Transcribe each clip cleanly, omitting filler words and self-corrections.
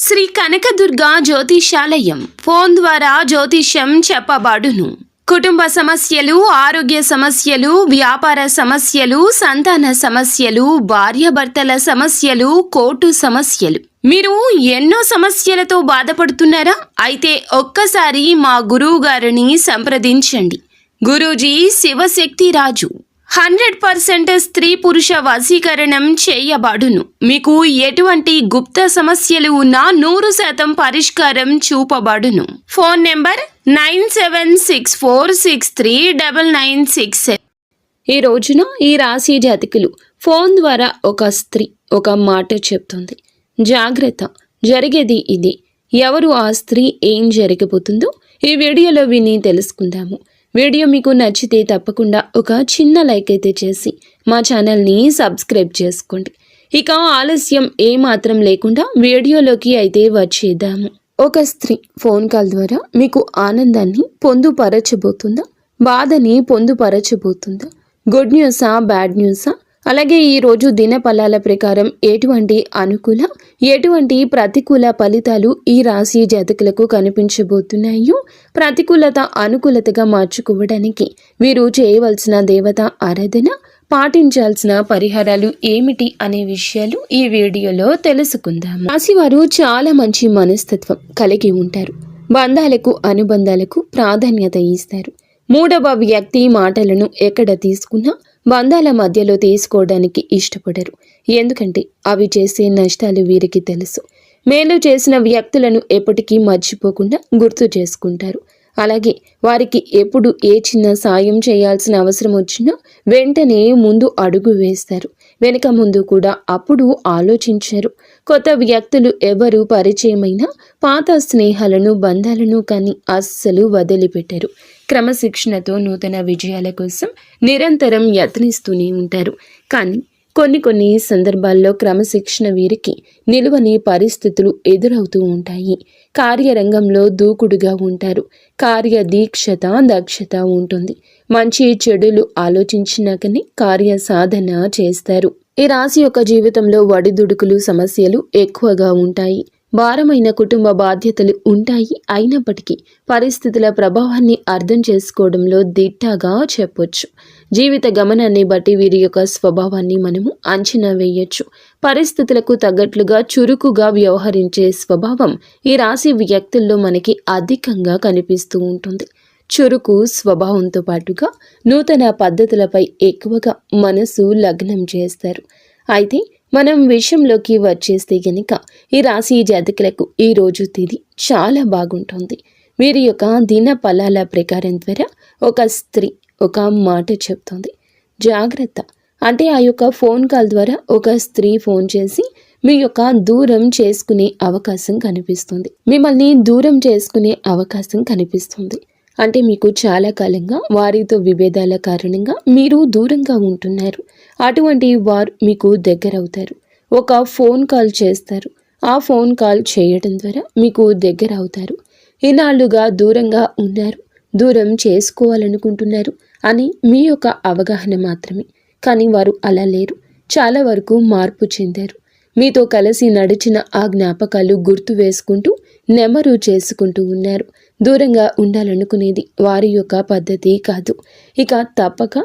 Shri Kanakadurga జ్యోతిషాలయం phone ద్వారా జ్యోతిష్యం చెప్పబడును. కుటుంబ సమస్యలు, ఆరోగ్య సమస్యలు, వ్యాపార సమస్యలు, సంతాన సమస్యలు, భార్యాభర్తల సమస్యలు, కోర్టు సమస్యలు. మీరు ఎన్నో సమస్యలతో బాధపడుతున్నారా? అయితే ఒక్కసారి మా గురువు గారిని సంప్రదించండి. గురూజీ శివశక్తి రాజు 100% స్త్రీ పురుష వశీకరణం చేయబడును. మీకు ఎటువంటి గుప్త సమస్యలు ఉన్నా 100% పరిష్కారం చూపబడును. Phone number 9764639967. ఈ రోజున ఈ రాశి జాతకులు ఫోన్ ద్వారా ఒక స్త్రీ ఒక మాట చెప్తుంది. జాగ్రత్త, జరిగేది ఇది. ఎవరు ఆ స్త్రీ, ఏం జరగబోతుందో ఈ వీడియోలో విని తెలుసుకుందాము. వీడియో మీకు నచ్చితే తప్పకుండా ఒక చిన్న లైక్ అయితే చేసి మా ఛానల్ని సబ్స్క్రైబ్ చేసుకోండి. ఇక ఆలస్యం ఏమాత్రం లేకుండా వీడియోలోకి అయితే వచ్చేద్దాము. ఒక స్త్రీ ఫోన్ కాల్ ద్వారా మీకు ఆనందాన్ని పొందుపరచబోతుందా, బాధని పొందుపరచబోతుందా, గుడ్ న్యూసా, బ్యాడ్ న్యూసా, అలాగే ఈరోజు దినఫలాల ప్రకారం ఎటువంటి అనుకూల ఎటువంటి ప్రతికూల ఫలితాలు ఈ రాశి జాతకులకు కనిపించబోతున్నాయో, ప్రతికూలత అనుకూలతగా మార్చుకోవడానికి వీరు చేయవలసిన దేవత ఆరాధన, పాటించాల్సిన పరిహారాలు ఏమిటి అనే విషయాలు ఈ వీడియోలో తెలుసుకుందాం. రాశివారు చాలా మంచి మనస్తత్వం కలిగి ఉంటారు. బంధాలకు అనుబంధాలకు ప్రాధాన్యత ఇస్తారు. మూడవ వ్యక్తి మాటలను ఎక్కడ తీసుకున్నా బంధాల మధ్యలో తీసుకోవడానికి ఇష్టపడరు. ఎందుకంటే అవి చేసే నష్టాలు వీరికి తెలుసు. మేలు చేసిన వ్యక్తులను ఎప్పటికీ మర్చిపోకుండా గుర్తు చేసుకుంటారు. అలాగే వారికి ఎప్పుడు ఏ చిన్న సాయం చేయాల్సిన అవసరం వచ్చినా వెంటనే ముందు అడుగు వేస్తారు. వెనుక ముందు కూడా అప్పుడు ఆలోచించారు. కొత్త వ్యక్తులు ఎవరు పరిచయమైనా పాత స్నేహాలను, బంధాలను కానీ అస్సలు వదిలిపెట్టారు. క్రమశిక్షణతో నూతన విజయాల కోసం నిరంతరం యత్నిస్తూనే ఉంటారు. కానీ కొన్ని సందర్భాల్లో క్రమశిక్షణ వీరికి నిలువని పరిస్థితులు ఎదురవుతూ ఉంటాయి. కార్యరంగంలో దూకుడుగా ఉంటారు. కార్యదీక్షత, దక్షత ఉంటుంది. మంచి చెడులు ఆలోచించినాకనే కార్య సాధన చేస్తారు. ఈ రాశి యొక్క జీవితంలో ఒడిదుడుకులు, సమస్యలు ఎక్కువగా ఉంటాయి. భారమైన కుటుంబ బాధ్యతలు ఉంటాయి. అయినప్పటికీ పరిస్థితుల ప్రభావాన్ని అర్థం చేసుకోవడంలో దిట్టగా చెప్పొచ్చు. జీవిత గమనాన్ని బట్టి వీరి యొక్క స్వభావాన్ని మనము అంచనా వేయొచ్చు. పరిస్థితులకు తగ్గట్లుగా చురుకుగా వ్యవహరించే స్వభావం ఈ రాశి వ్యక్తుల్లో మనకి అధికంగా కనిపిస్తూ ఉంటుంది. చురుకు స్వభావంతో పాటుగా నూతన పద్ధతులపై ఎక్కువగా మనసు లగ్నం చేస్తారు. అయితే మనం విషయంలోకి వచ్చేస్తే గనుక ఈ రాశి జాతకులకు ఈ రోజు తేదీ చాలా బాగుంటుంది. వీరి యొక్క దిన ఫలాల ప్రకారం ద్వారా ఒక స్త్రీ ఒక మాట చెప్తుంది. జాగ్రత్త అంటే ఆ యొక్క ఫోన్ కాల్ ద్వారా ఒక స్త్రీ ఫోన్ చేసి మీ యొక్క దూరం చేసుకునే అవకాశం కనిపిస్తుంది. మిమ్మల్ని దూరం చేసుకునే అవకాశం కనిపిస్తుంది. అంటే మీకు చాలా కాలంగా వారితో విభేదాల కారణంగా మీరు దూరంగా ఉంటున్నారు. అటువంటి వారు మీకు దగ్గరవుతారు. ఒక ఫోన్ కాల్ చేస్తారు. ఆ ఫోన్ కాల్ చేయడం ద్వారా మీకు దగ్గర అవుతారు. ఇన్నాళ్లుగా దూరంగా ఉన్నారు, దూరం చేసుకోవాలనుకుంటున్నారు అని మీ యొక్క అవగాహన మాత్రమే. కానీ వారు అలా లేరు. చాలా వరకు మార్పు చెందారు. మీతో కలిసి నడిచిన ఆ జ్ఞాపకాలు గుర్తు వేసుకుంటూ నెమరు చేసుకుంటూ ఉన్నారు. దూరంగా ఉండాలనుకునేది వారి యొక్క పద్ధతి కాదు. ఇక తప్పక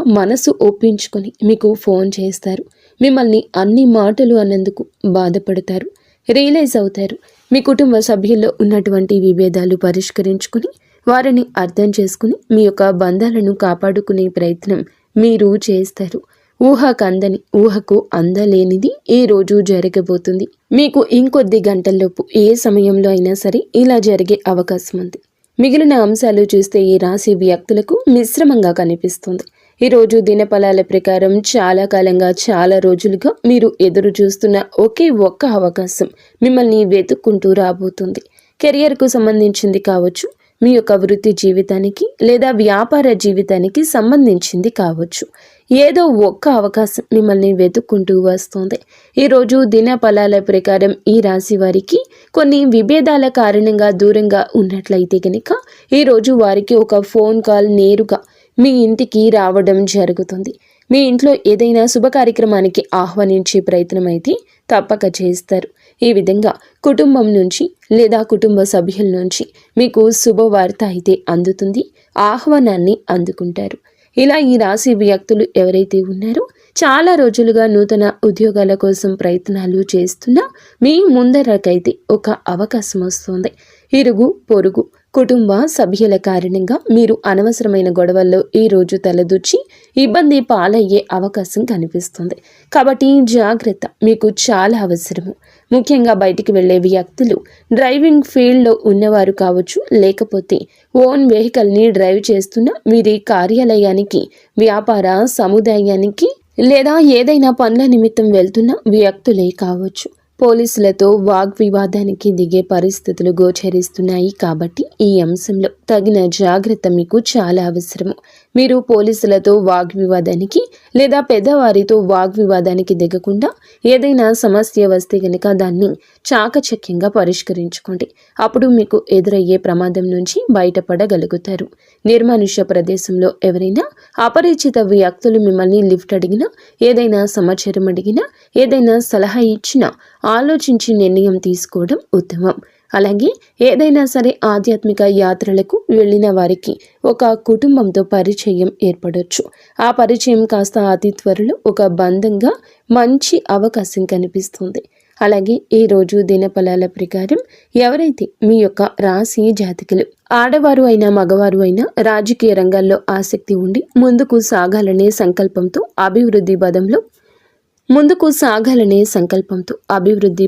మనసు ఒప్పించుకొని మీకు ఫోన్ చేస్తారు. మిమ్మల్ని అన్ని మాటలు అన్నందుకు బాధపడతారు. రియలైజ్ అవుతారు. మీ కుటుంబ సభ్యుల్లో ఉన్నటువంటి విభేదాలు పరిష్కరించుకుని వారిని అర్థం చేసుకుని మీ యొక్క బంధాలను కాపాడుకునే ప్రయత్నం మీరు చేస్తారు. ఊహకు అందలేనిది ఈ రోజు జరగబోతుంది. మీకు ఇంకొద్ది గంటల్లోపు ఏ సమయంలో అయినా సరే ఇలా జరిగే అవకాశం ఉంది. మిగిలిన అంశాలు చూస్తే ఈ రాశి వ్యక్తులకు మిశ్రమంగా కనిపిస్తుంది. ఈరోజు దినఫలాల ప్రకారం చాలా కాలంగా, చాలా రోజులుగా మీరు ఎదురు చూస్తున్న ఒకే ఒక్క అవకాశం మిమ్మల్ని వెతుక్కుంటూ రాబోతుంది. కెరియర్కు సంబంధించింది కావచ్చు, మీ యొక్క వృత్తి జీవితానికి లేదా వ్యాపార జీవితానికి సంబంధించింది కావచ్చు. ఏదో ఒక్క అవకాశం మిమ్మల్ని వెతుక్కుంటూ వస్తుంది. ఈరోజు దిన ఫలాల ప్రకారం ఈ రాశి వారికి కొన్ని విభేదాల కారణంగా దూరంగా ఉన్నట్లయితే కనుక ఈరోజు వారికి ఒక ఫోన్ కాల్ నేరుగా మీ ఇంటికి రావడం జరుగుతుంది. మీ ఇంట్లో ఏదైనా శుభ కార్యక్రమానికి ఆహ్వానించే ప్రయత్నం అయితే తప్పక చేస్తారు. ఈ విధంగా కుటుంబం నుంచి లేదా కుటుంబ సభ్యుల నుంచి మీకు శుభవార్త అయితే అందుతుంది, ఆహ్వానాన్ని అందుకుంటారు. ఇలా ఈ రాశి వ్యక్తులు ఎవరైతే ఉన్నారో చాలా రోజులుగా నూతన ఉద్యోగాల కోసం ప్రయత్నాలు చేస్తున్నా మీ ముందరకైతే ఒక అవకాశం వస్తుంది. ఇరుగు పొరుగు కుటుంబ సభ్యుల కారణంగా మీరు అనవసరమైన గొడవల్లో ఈ రోజు తలదూర్చి ఇబ్బంది పాలయ్యే అవకాశం కనిపిస్తుంది. కాబట్టి జాగ్రత్త మీకు చాలా అవసరము. ముఖ్యంగా బయటికి వెళ్లే వ్యక్తులు డ్రైవింగ్ ఫీల్డ్లో ఉన్నవారు కావచ్చు, లేకపోతే ఓన్ వెహికల్ని డ్రైవ్ చేస్తున్న వీరి కార్యాలయానికి, వ్యాపార సముదాయానికి లేదా ఏదైనా పనుల నిమిత్తం వెళ్తున్న వ్యక్తులే కావచ్చు. పోలీసులతో వాగ్వివాదానికి దిగే పరిస్థితులు గోచరిస్తున్నాయి. కాబట్టి ఈ అంశంలో తగిన జాగ్రత్త మీకు చాలా అవసరము. మీరు పోలీసులతో వాగ్వివాదానికి లేదా పెద్దవారితో వాగ్వివాదానికి దిగకుండా ఏదైనా సమస్య వస్తే గనుక దాన్ని చాకచక్యంగా పరిష్కరించుకోండి. అప్పుడు మీకు ఎదురయ్యే ప్రమాదం నుంచి బయటపడగలుగుతారు. నిర్మానుష్య ప్రదేశంలో ఎవరైనా అపరిచిత వ్యక్తులు మిమ్మల్ని లిఫ్ట్ అడిగినా, ఏదైనా సమాచారం అడిగినా, ఏదైనా సలహా ఇచ్చినా ఆలోచించి నిర్ణయం తీసుకోవడం ఉత్తమం. అలాగే ఏదైనా సరే ఆధ్యాత్మిక యాత్రలకు వెళ్ళిన వారికి ఒక కుటుంబంతో పరిచయం ఏర్పడవచ్చు. ఆ పరిచయం కాస్త అతి త్వరలో ఒక బంధంగా మంచి అవకాశం కనిపిస్తుంది. అలాగే ఈ రోజు దినఫలాల ప్రకారం ఎవరైతే మీ యొక్క రాశి జాతకులు ఆడవారు అయినా మగవారు అయినా రాజకీయ రంగాల్లో ఆసక్తి ఉండి ముందుకు సాగాలనే సంకల్పంతో అభివృద్ధి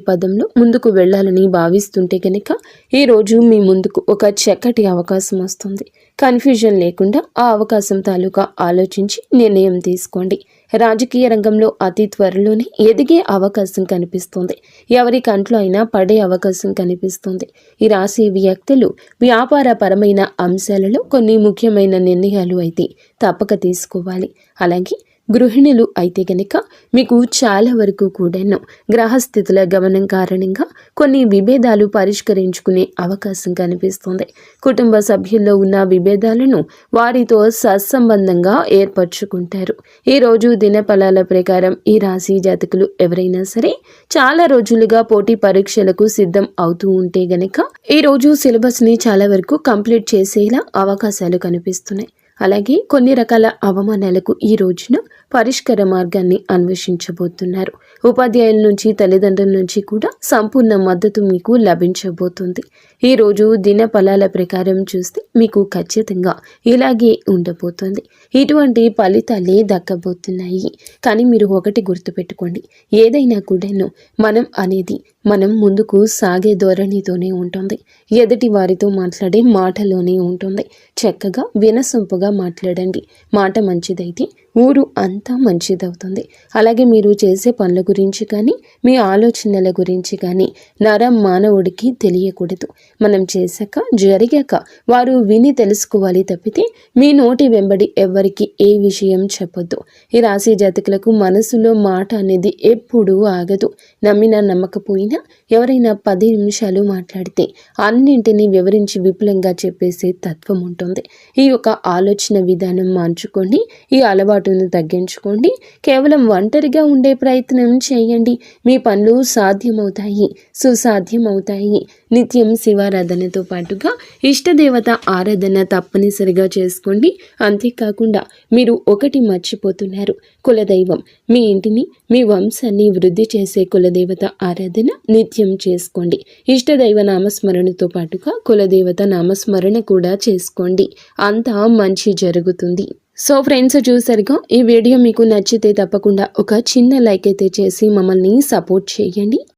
పదంలో ముందుకు వెళ్ళాలని భావిస్తుంటే కనుక ఈరోజు మీ ముందుకు ఒక చక్కటి అవకాశం వస్తుంది. కన్ఫ్యూజన్ లేకుండా ఆ అవకాశం తాలూకా ఆలోచించి నిర్ణయం తీసుకోండి. రాజకీయ రంగంలో అతి త్వరలోనే ఎదిగే అవకాశం కనిపిస్తుంది. ఎవరి కంట్లో అయినా పడే అవకాశం కనిపిస్తుంది. ఈ రాశి వ్యక్తులు వ్యాపారపరమైన అంశాలలో కొన్ని ముఖ్యమైన నిర్ణయాలు అయితే తప్పక తీసుకోవాలి. అలాగే గృహిణులు అయితే గనక మీకు చాలా వరకు కూడాను గ్రహస్థితుల గమనం కారణంగా కొన్ని విభేదాలు పరిష్కరించుకునే అవకాశం కనిపిస్తుంది. కుటుంబ సభ్యుల్లో ఉన్న విభేదాలను వారితో సత్సంబంధంగా ఏర్పరచుకుంటారు. ఈరోజు దినఫలాల ప్రకారం ఈ రాశి జాతకులు ఎవరైనా సరే చాలా రోజులుగా పోటీ పరీక్షలకు సిద్ధం అవుతూ ఉంటే గనక ఈరోజు సిలబస్ని చాలా వరకు కంప్లీట్ చేసేలా అవకాశాలు కనిపిస్తున్నాయి. అలాగే కొన్ని రకాల అవమానాలకు ఈ రోజున పరిష్కార మార్గాన్ని అన్వేషించబోతున్నారు. ఉపాధ్యాయుల నుంచి, తల్లిదండ్రుల నుంచి కూడా సంపూర్ణ మద్దతు మీకు లభించబోతుంది. ఈరోజు దిన ఫలాల ప్రకారం చూస్తే మీకు ఖచ్చితంగా ఇలాగే ఉండబోతుంది. ఇటువంటి ఫలితాలే దక్కబోతున్నాయి. కానీ మీరు ఒకటి గుర్తుపెట్టుకోండి, ఏదైనా కూడాను మనం ముందుకు సాగే ధోరణితోనే ఉంటుంది. ఎదుటి వారితో మాట్లాడే మాటలోనే ఉంటుంది. చక్కగా వినసొంపుగా మాట్లాడండి. మాట మంచిదైతే ఊరు అంతా మంచిదవుతుంది. అలాగే మీరు చేసే పనుల గురించి కానీ, మీ ఆలోచనల గురించి కానీ మానవుడికి తెలియకూడదు. మనం చేశాక, జరిగాక వారు విని తెలుసుకోవాలి తప్పితే మీ నోటి వెంబడి ఎవ్వరికి ఏ విషయం చెప్పొద్దు. ఈ రాశి జాతకులకు మనసులో మాట అనేది ఎప్పుడూ ఆగదు. నమ్మినా నమ్మకపోయినా ఎవరైనా 10 నిమిషాలు మాట్లాడితే అన్నింటినీ వివరించి విపులంగా చెప్పేసే తత్వం ఉంటుంది. ఈ యొక్క ఆలోచన విధానం మార్చుకోండి. ఈ అలవాటును తగ్గించుకోండి. కేవలం ఒంటరిగా ఉండే ప్రయత్నం చేయండి. మీ పనులు సాధ్యమవుతాయి, సుసాధ్యమవుతాయి. నిత్యం శివారాధనతో పాటుగా ఇష్టదేవత ఆరాధన తప్పనిసరిగా చేసుకోండి. అంతేకాకుండా మీరు ఒకటి మర్చిపోతున్నారు, కులదైవం. మీ ఇంటిని, మీ వంశాన్ని వృద్ధి చేసే కులదేవత ఆరాధన నిత్యం చేసుకోండి. ఇష్టదైవ నామస్మరణతో పాటుగా కులదేవత నామస్మరణ కూడా చేసుకోండి. అంతా మంచి జరుగుతుంది. సో ఫ్రెండ్స్, చూసారుగా, ఈ వీడియో మీకు నచ్చితే తప్పకుండా ఒక చిన్న లైక్ అయితే చేసి మమ్మల్ని సపోర్ట్ చేయండి.